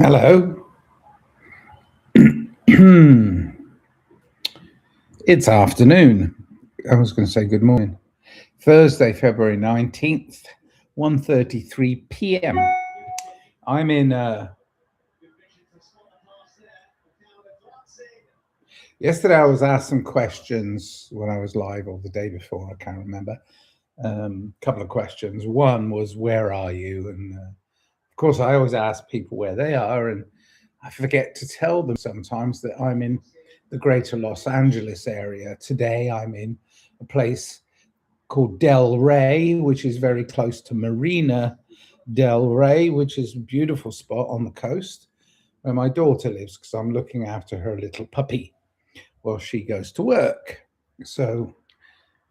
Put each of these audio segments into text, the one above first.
Hello. It's afternoon. I was going to say good morning. Thursday, February 19th, 1:33 p.m. I'm in yesterday I was asked some questions when I was live, or the day before, I can't remember. Couple of questions. One was, where are you? And of course I always ask people where they are, and I forget to tell them sometimes that I'm in the greater Los Angeles area. Today I'm in a place called Del Rey, which is very close to Marina Del Rey, which is a beautiful spot on the coast where my daughter lives, because I'm looking after her little puppy while she goes to work. So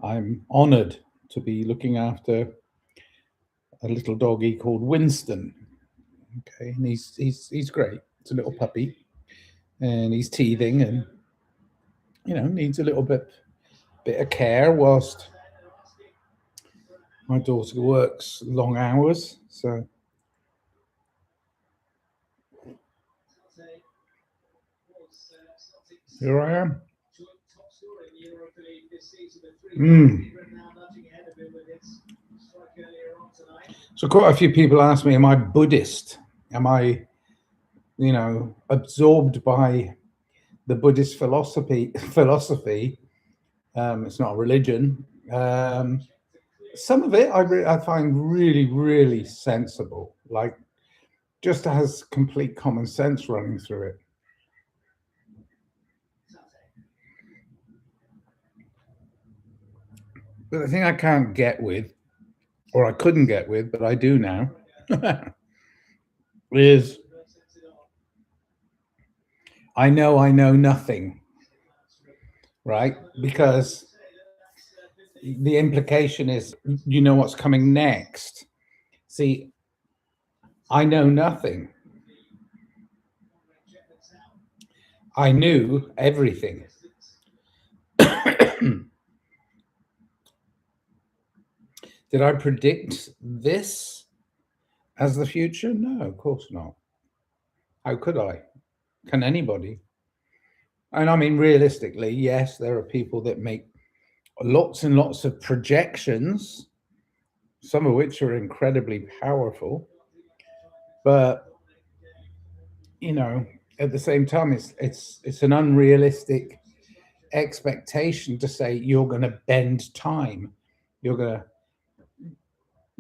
I'm honored to be looking after a little doggy called Winston. Okay, and he's great. It's a little puppy, and he's teething, and needs a little bit of care whilst my daughter works long hours. So here I am. So quite a few people ask me, am I Buddhist? Am I, absorbed by the Buddhist philosophy? It's not a religion. Some of it I find really, really sensible, like just has complete common sense running through it. But the thing I can't get with, or I couldn't get with, but I do now, is I know nothing, right? Because the implication is you know what's coming next. See, I know nothing. I knew everything. Did I predict this as the future? No, of course not. How could I? Can anybody? And I mean, realistically, yes, there are people that make lots and lots of projections, some of which are incredibly powerful. But at the same time, it's an unrealistic expectation to say you're going to bend time, you're going to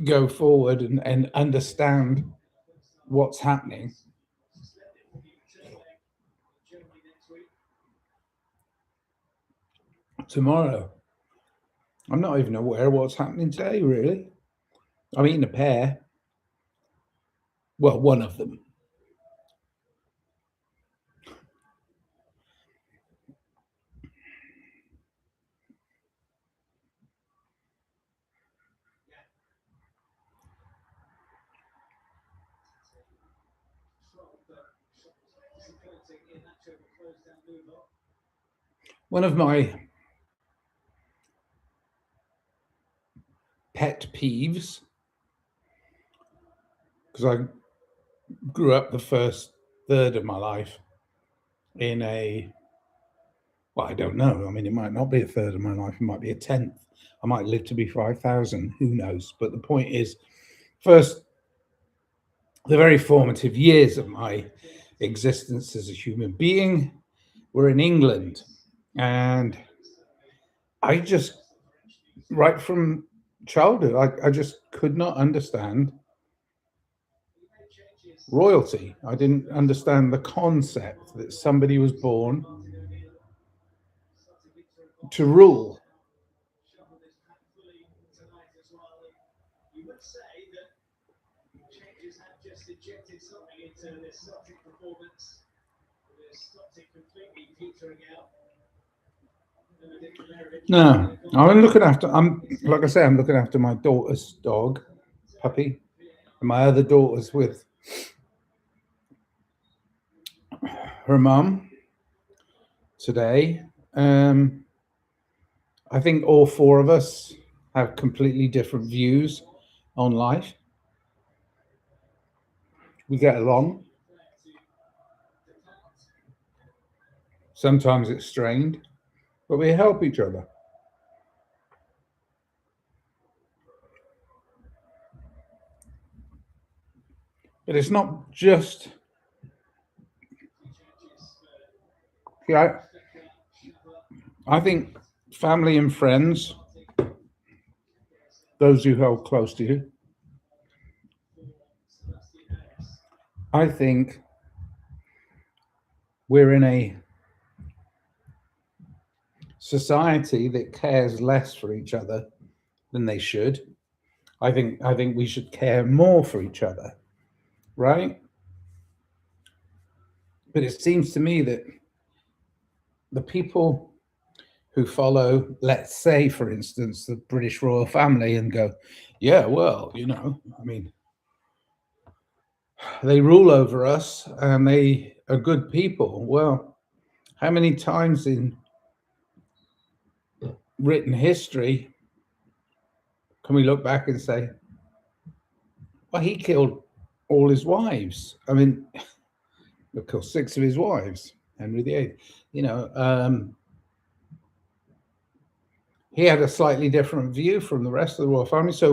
go forward and understand what's happening. Tomorrow, I'm not even aware of what's happening today, really. I'm eating a pear. Well, one of them. One of my pet peeves, because I grew up the first third of my life in well, I don't know. I mean, it might not be a third of my life. It might be a tenth. I might live to be 5,000. Who knows? But the point is, first, the very formative years of my existence as a human being were in England. And I just, right from childhood, I just could not understand royalty. I didn't understand the concept that somebody was born to rule. No, I'm looking after. I'm like I say, I'm looking after my daughter's dog, puppy, and my other daughter's with her mum today. I think all four of us have completely different views on life. We get along. Sometimes it's strained, but we help each other. But it's not just, yeah, I think family and friends, those who hold close to you, I think we're in a society that cares less for each other than they should. I think we should care more for each other, right? But it seems to me that the people who follow, let's say, for instance, the British royal family and go, yeah, well, I mean, they rule over us and they are good people. Well, how many times in written history can we look back and say, well, he killed all his wives? I mean, of course, 6 of his wives, Henry VIII. He had a slightly different view from the rest of the royal family, so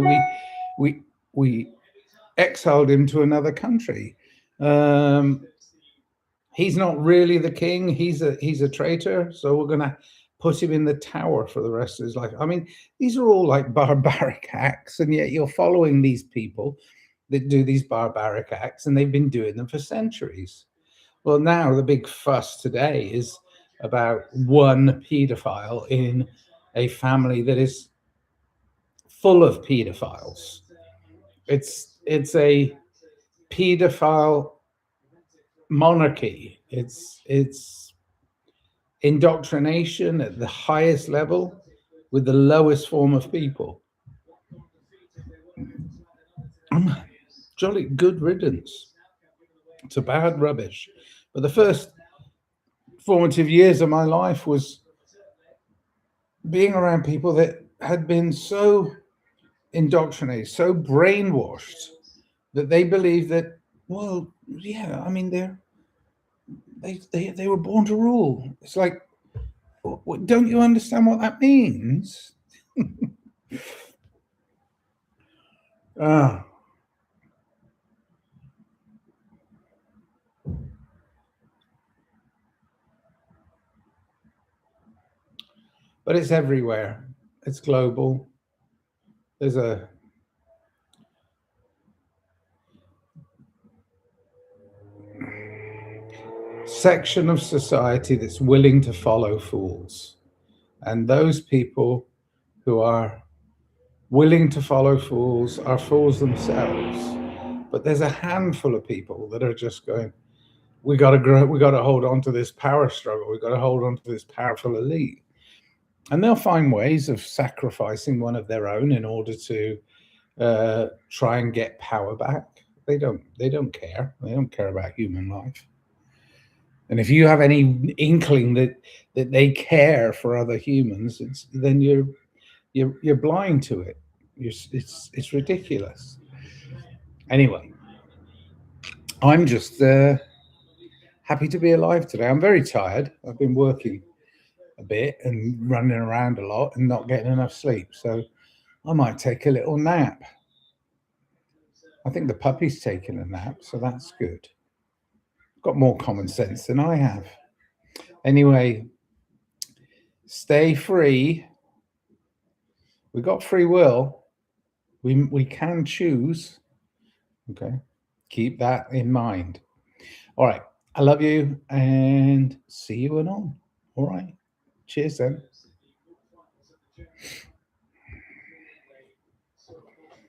we exiled him to another country. He's not really the king. He's a traitor, so we're going to put him in the tower for the rest of his life. I mean, these are all like barbaric acts, and yet you're following these people that do these barbaric acts, and they've been doing them for centuries. Well, now the big fuss today is about one paedophile in a family that is full of pedophiles. It's a pedophile monarchy. It's indoctrination at the highest level with the lowest form of people. Jolly good riddance. It's a bad rubbish. But the first formative years of my life was being around people that had been so indoctrinated, so brainwashed that they believed that, well, yeah, I mean, they were born to rule. It's like, don't you understand what that means? But it's everywhere. It's global. There's a section of society that's willing to follow fools. And those people who are willing to follow fools are fools themselves. But there's a handful of people that are just going, we got to hold on to this power struggle. We got to hold on to this powerful elite. And they'll find ways of sacrificing one of their own in order to try and get power back. They don't care. They don't care about human life. And if you have any inkling that they care for other humans, then you're blind to it. It's ridiculous. Anyway, I'm just happy to be alive today. I'm very tired. I've been working a bit and running around a lot and not getting enough sleep. So I might take a little nap. I think the puppy's taking a nap, so that's good. Got more common sense than I have. Anyway, stay free. We got free will. We can choose. Okay. Keep that in mind. All right. I love you and see you anon. All right. Cheers then.